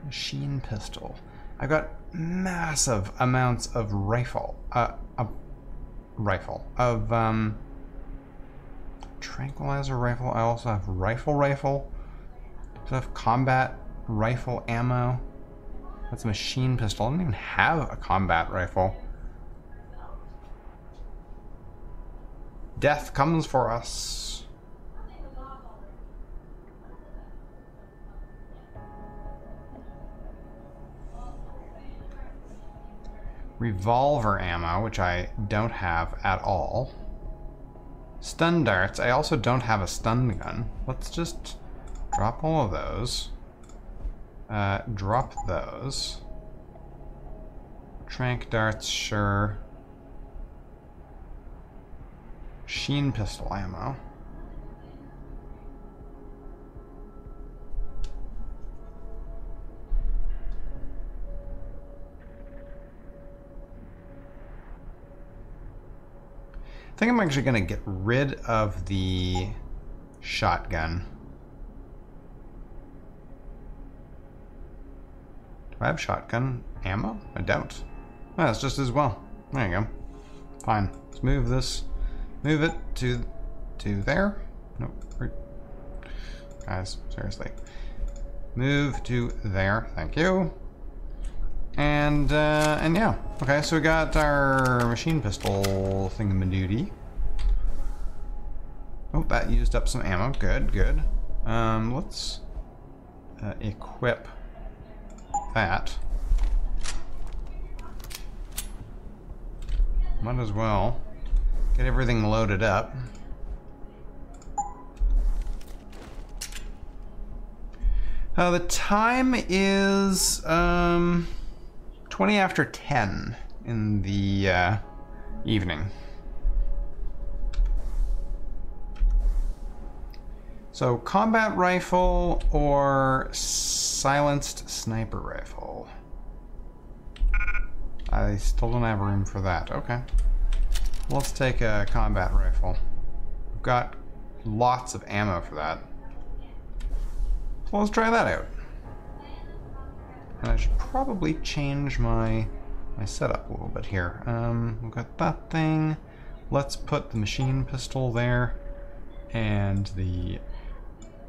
Machine pistol. I've got massive amounts of rifle. Tranquilizer rifle. I also have rifle. So I have combat rifle ammo. That's a machine pistol. I don't even have a combat rifle. Death comes for us. Revolver ammo, which I don't have at all. Stun darts. I also don't have a stun gun. Let's just drop all of those. Drop those. Trank darts, sure. Machine pistol ammo. I think I'm actually going to get rid of the shotgun. Do I have shotgun ammo? I don't. Oh, it's just as well. There you go. Fine. Let's move this. Move it to there. Nope. Guys, seriously. Move to there. Thank you. And yeah. Okay, so we got our machine pistol thingamadoodie. Oh, that used up some ammo. Good, good. Let's equip that. Might as well get everything loaded up. The time is 20 after 10 in the evening. So combat rifle or silenced sniper rifle? I still don't have room for that. Okay. Let's take a combat rifle. We've got lots of ammo for that. So let's try that out. And I should probably change my setup a little bit here. We've got that thing. Let's put the machine pistol there. And the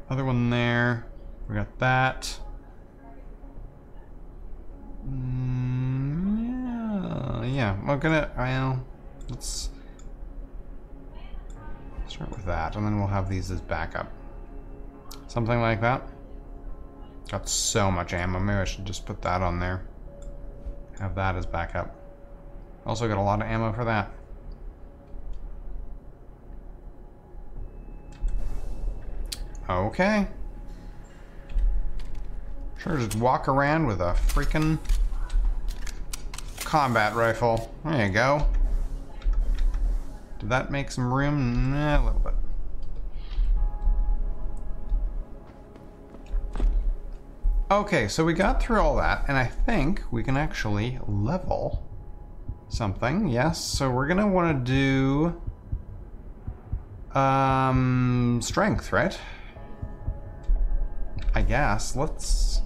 other one there. We got that. Yeah, I'm gonna, well, let's start with that, and then we'll have these as backup. Something like that. Got so much ammo, maybe I should just put that on there. Have that as backup. Also got a lot of ammo for that. Okay. Sure, just walk around with a freaking combat rifle. There you go. Did that make some room? Nah, a little bit. Okay, so we got through all that, and I think we can actually level something. Yes, so we're gonna want to do strength, right? I guess. Let's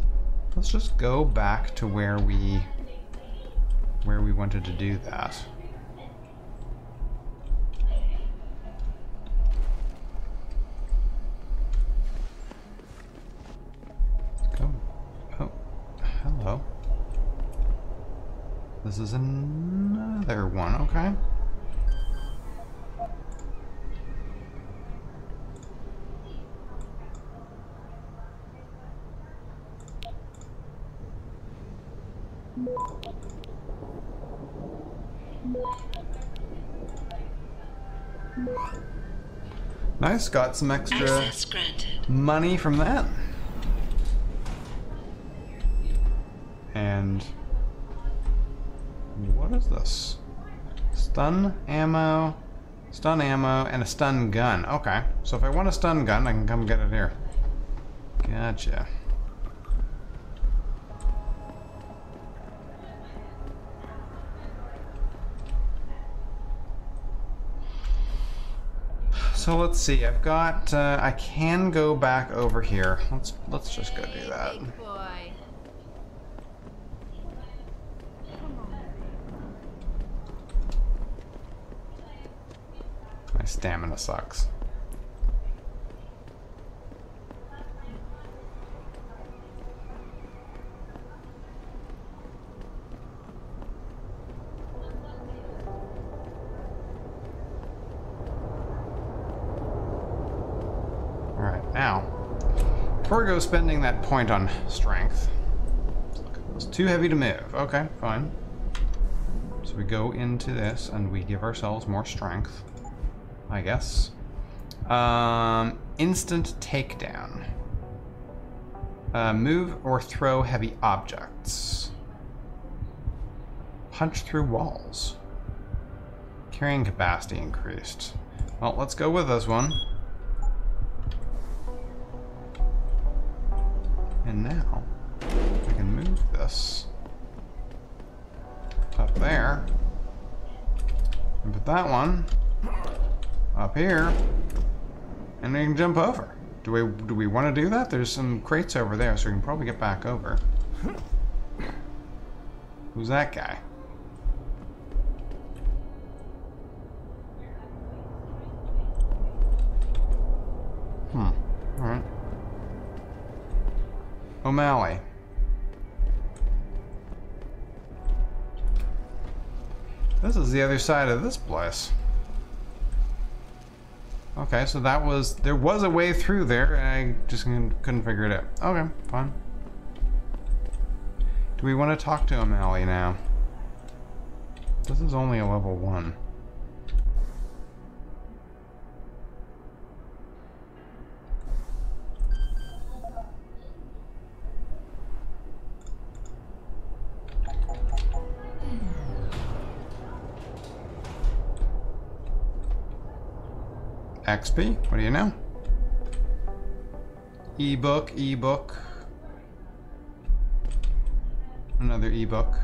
just go back to where we wanted to do that. Let's go. Oh, hello. This is another one, okay. Nice, got some extra money from that. And what is this? Stun ammo, and a stun gun. Okay, so if I want a stun gun, I can come get it here. Gotcha. So let's see. I've got. I can go back over here. Let's just go do that. My stamina sucks. Now, before we go spending that point on strength, it's too heavy to move. Okay, fine. So we go into this and we give ourselves more strength, I guess. Instant takedown. Move or throw heavy objects. Punch through walls. Carrying capacity increased. Well, let's go with this one. And now, I can move this up there, and put that one up here, and we can jump over. Do we want to do that? There's some crates over there, so we can probably get back over. Who's that guy? Alright. O'Malley. This is the other side of this place. Okay, so there was a way through there, and I just couldn't figure it out. Okay, fine. Do we want to talk to O'Malley now? This is only a level 1. XP, what do you know? Ebook. Another ebook.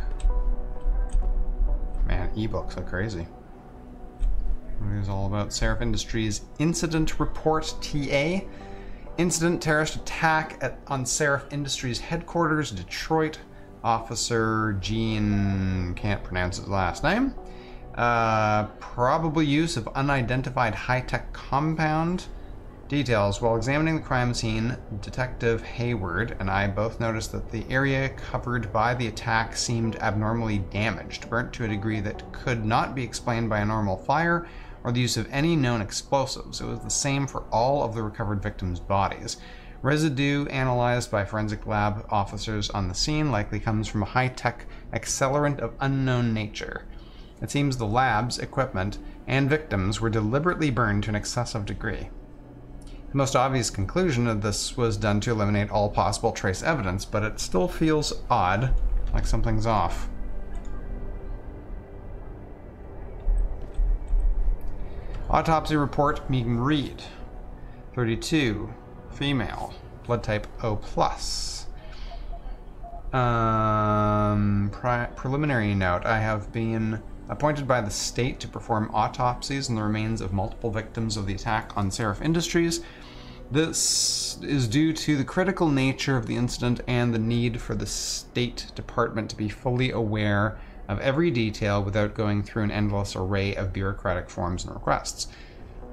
Man, ebooks are crazy. What is it all about? Seraph Industries Incident Report TA. Incident terrorist attack on Seraph Industries headquarters, Detroit. Officer Gene, can't pronounce his last name. Probable use of unidentified high-tech compound. Details. While examining the crime scene, Detective Hayward and I both noticed that the area covered by the attack seemed abnormally damaged, burnt to a degree that could not be explained by a normal fire or the use of any known explosives. It was the same for all of the recovered victims' bodies. Residue analyzed by forensic lab officers on the scene likely comes from a high-tech accelerant of unknown nature. It seems the lab's equipment and victims were deliberately burned to an excessive degree. The most obvious conclusion of this was done to eliminate all possible trace evidence, but it still feels odd, like something's off. Autopsy report, Megan Reed. 32, female, blood type O+. Preliminary note, I have been appointed by the state to perform autopsies on the remains of multiple victims of the attack on Seraph Industries. This is due to the critical nature of the incident and the need for the State Department to be fully aware of every detail without going through an endless array of bureaucratic forms and requests.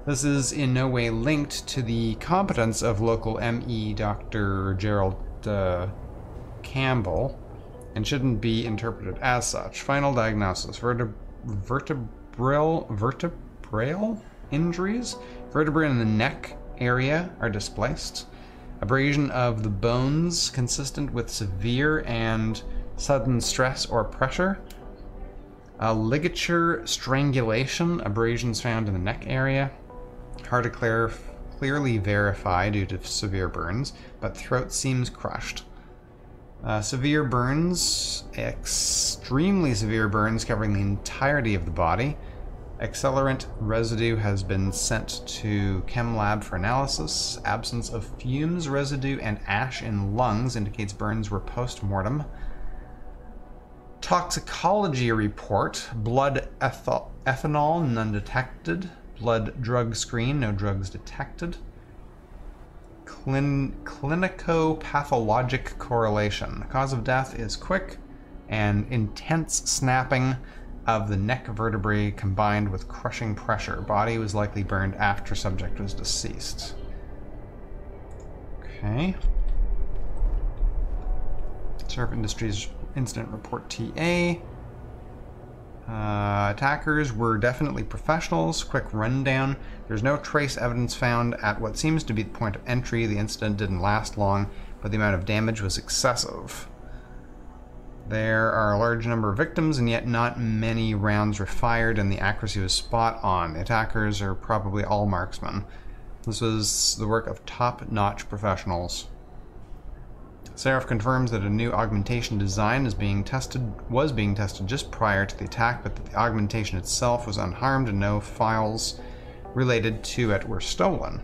This is in no way linked to the competence of local ME Dr. Gerald Campbell and shouldn't be interpreted as such. Final diagnosis: vertebral injuries. Vertebrae in the neck area are displaced. Abrasion of the bones consistent with severe and sudden stress or pressure. Ligature strangulation, abrasions found in the neck area. Hard to clearly verify due to severe burns, but throat seems crushed. Severe burns, extremely severe burns covering the entirety of the body. Accelerant residue has been sent to Chem Lab for analysis. Absence of fumes residue and ash in lungs indicates burns were post-mortem. Toxicology report, blood ethanol, none detected. Blood drug screen, no drugs detected. Clinico-pathologic correlation. Cause of death is quick and intense snapping of the neck vertebrae combined with crushing pressure. Body was likely burned after subject was deceased. Okay. Seraph Industries incident report TA. Attackers were definitely professionals. Quick rundown. There's no trace evidence found at what seems to be the point of entry. The incident didn't last long, but the amount of damage was excessive. There are a large number of victims, and yet not many rounds were fired, and the accuracy was spot on. The attackers are probably all marksmen. This was the work of top-notch professionals. Seraph confirms that a new augmentation design was being tested just prior to the attack, but that the augmentation itself was unharmed and no files related to it were stolen.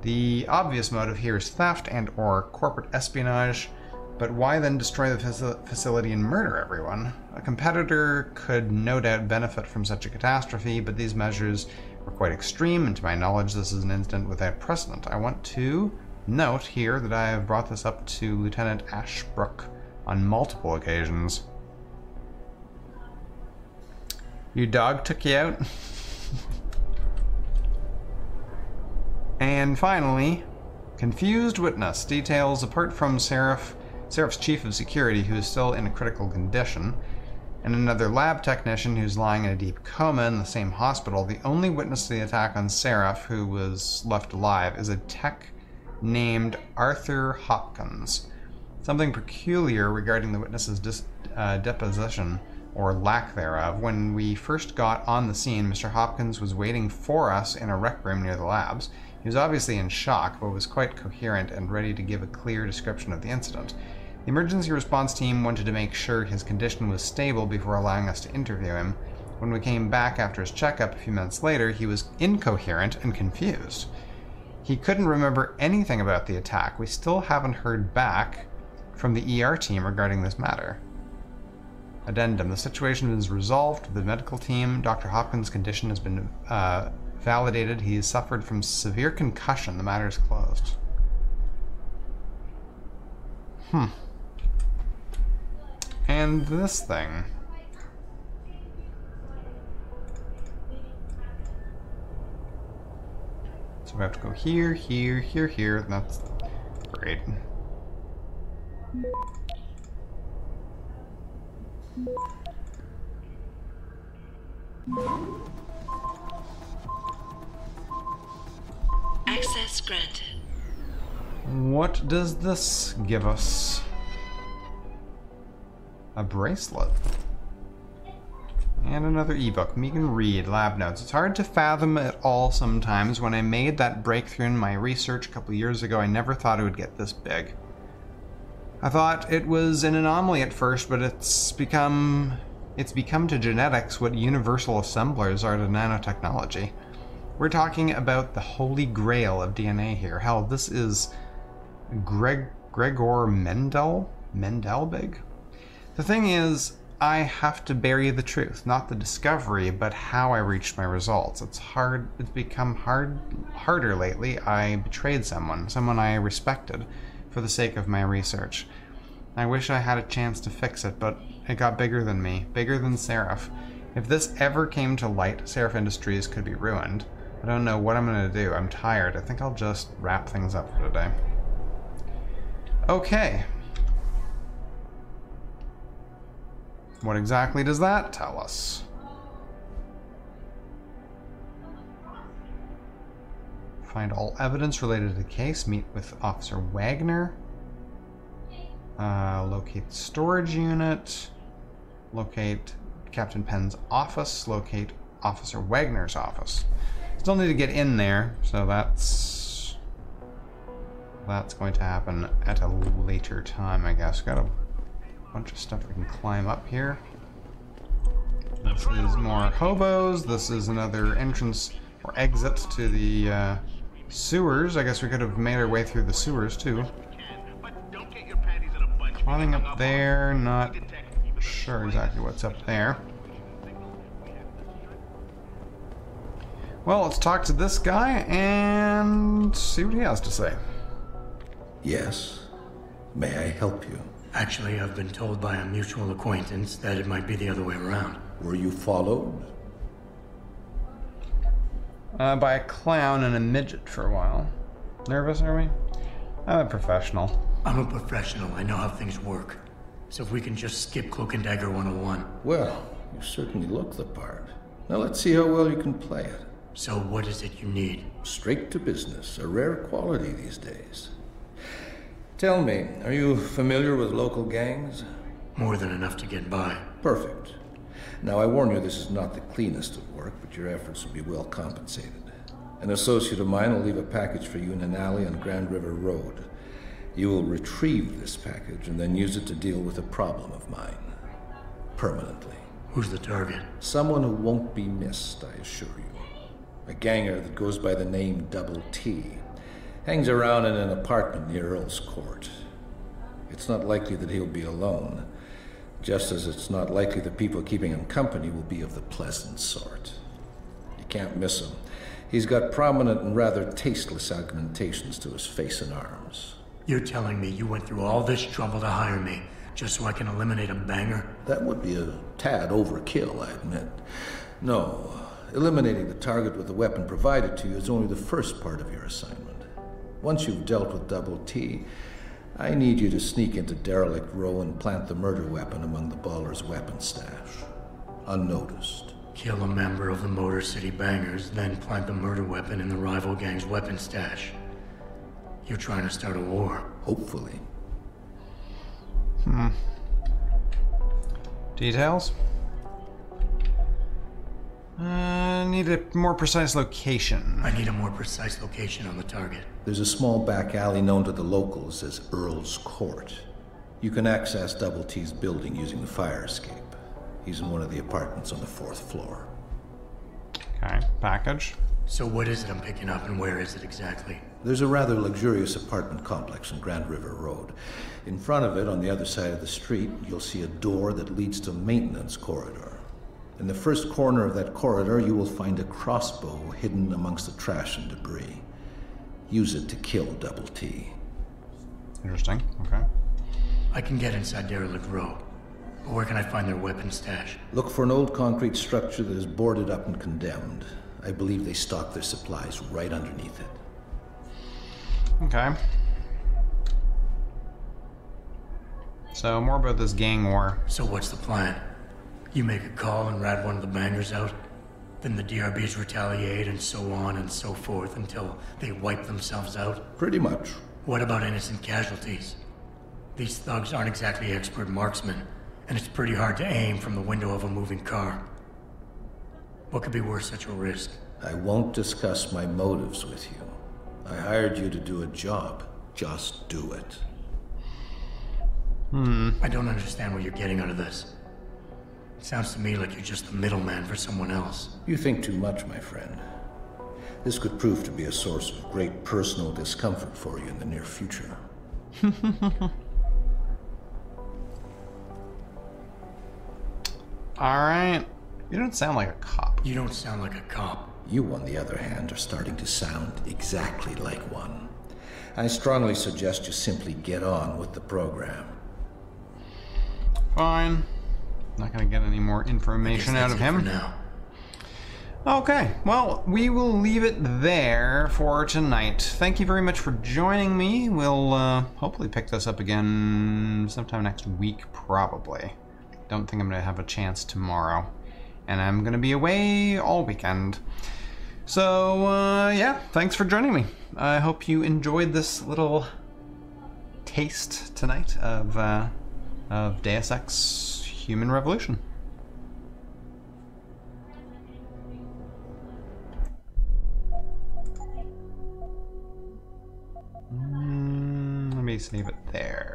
The obvious motive here is theft and/or corporate espionage, but why then destroy the facility and murder everyone? A competitor could no doubt benefit from such a catastrophe, but these measures were quite extreme, and to my knowledge this is an incident without precedent. I want to note here that I have brought this up to Lieutenant Ashbrook on multiple occasions. Your dog took you out? And finally, confused witness. Details apart from Seraph's chief of security, who is still in a critical condition, and another lab technician who's lying in a deep coma in the same hospital. The only witness to the attack on Seraph who was left alive is a tech named Arthur Hopkins. Something peculiar regarding the witness's deposition, or lack thereof. When we first got on the scene, Mr. Hopkins was waiting for us in a rec room near the labs. He was obviously in shock, but was quite coherent and ready to give a clear description of the incident. The emergency response team wanted to make sure his condition was stable before allowing us to interview him. When we came back after his checkup a few minutes later, he was incoherent and confused. He couldn't remember anything about the attack. We still haven't heard back from the ER team regarding this matter. Addendum. The situation is resolved with the medical team. Dr. Hopkins' condition has been validated. He has suffered from severe concussion. The matter is closed. And this thing. So we have to go here, here, here, here, and that's great. Access granted. What does this give us? A bracelet. And another ebook, Megan Reed, Lab Notes. It's hard to fathom it all sometimes. When I made that breakthrough in my research a couple years ago, I never thought it would get this big. I thought it was an anomaly at first, but it's become to genetics what universal assemblers are to nanotechnology. We're talking about the holy grail of DNA here. Hell, this is Gregor Mendel? Mendelbig? The thing is, I have to bury the truth, not the discovery, but how I reached my results. It's become harder lately. I betrayed someone I respected, for the sake of my research. I wish I had a chance to fix it, but it got bigger than me, bigger than Seraph. If this ever came to light, Seraph Industries could be ruined. I don't know what I'm gonna do. I'm tired. I think I'll just wrap things up for today. Okay. What exactly does that tell us? Find all evidence related to the case. Meet with Officer Wagner. Locate the storage unit. Locate Captain Penn's office. Locate Officer Wagner's office. Still need to get in there, so that's going to happen at a later time, I guess. Got a bunch of stuff we can climb up here. This is more hobos. This is another entrance or exit to the sewers. I guess we could have made our way through the sewers too. Climbing up there, not sure exactly what's up there. Well, let's talk to this guy and see what he has to say. Yes. May I help you? Actually, I've been told by a mutual acquaintance that it might be the other way around. Were you followed? By a clown and a midget for a while. Nervous, are we? I'm a professional. I'm a professional. I know how things work. So if we can just skip Cloak and Dagger 101. Well, you certainly look the part. Now let's see how well you can play it. So what is it you need? Straight to business. A rare quality these days. Tell me, are you familiar with local gangs? More than enough to get by. Perfect. Now I warn you, this is not the cleanest of work, but your efforts will be well compensated. An associate of mine will leave a package for you in an alley on Grand River Road. You will retrieve this package and then use it to deal with a problem of mine. Permanently. Who's the target? Someone who won't be missed, I assure you. A ganger that goes by the name Double T. Hangs around in an apartment near Earl's Court. It's not likely that he'll be alone, just as it's not likely the people keeping him company will be of the pleasant sort. You can't miss him. He's got prominent and rather tasteless augmentations to his face and arms. You're telling me you went through all this trouble to hire me, just so I can eliminate a banger? That would be a tad overkill, I admit. No, eliminating the target with the weapon provided to you is only the first part of your assignment. Once you've dealt with Double T, I need you to sneak into Derelict Row and plant the murder weapon among the Baller's weapon stash. Unnoticed. Kill a member of the Motor City Bangers, then plant the murder weapon in the rival gang's weapon stash. You're trying to start a war. Hopefully. Details? Need a more precise location. I need a more precise location on the target. There's a small back alley known to the locals as Earl's Court. You can access Double T's building using the fire escape. He's in one of the apartments on the 4th floor. Okay, package. So what is it I'm picking up and where is it exactly? There's a rather luxurious apartment complex on Grand River Road. In front of it, on the other side of the street, you'll see a door that leads to a maintenance corridor. In the first corner of that corridor, you will find a crossbow hidden amongst the trash and debris. Use it to kill Double T. Interesting, okay. I can get inside Derelict Row, but where can I find their weapon stash? Look for an old concrete structure that is boarded up and condemned. I believe they stock their supplies right underneath it. Okay. So, more about this gang war. So what's the plan? You make a call and rat one of the bangers out, then the DRBs retaliate and so on and so forth until they wipe themselves out? Pretty much. What about innocent casualties? These thugs aren't exactly expert marksmen, and it's pretty hard to aim from the window of a moving car. What could be worth such a risk? I won't discuss my motives with you. I hired you to do a job. Just do it. I don't understand what you're getting out of this. It sounds to me like you're just the middleman for someone else. You think too much, my friend. This could prove to be a source of great personal discomfort for you in the near future. Alright. You don't sound like a cop. You don't sound like a cop. You, on the other hand, are starting to sound exactly like one. I strongly suggest you simply get on with the program. Fine. Not gonna get any more information out of him. For now. Okay, well, we will leave it there for tonight. Thank you very much for joining me. We'll hopefully pick this up again sometime next week, probably. Don't think I'm gonna have a chance tomorrow. And I'm gonna be away all weekend. So, yeah, thanks for joining me. I hope you enjoyed this little taste tonight of Deus Ex Human Revolution. Let me save it there.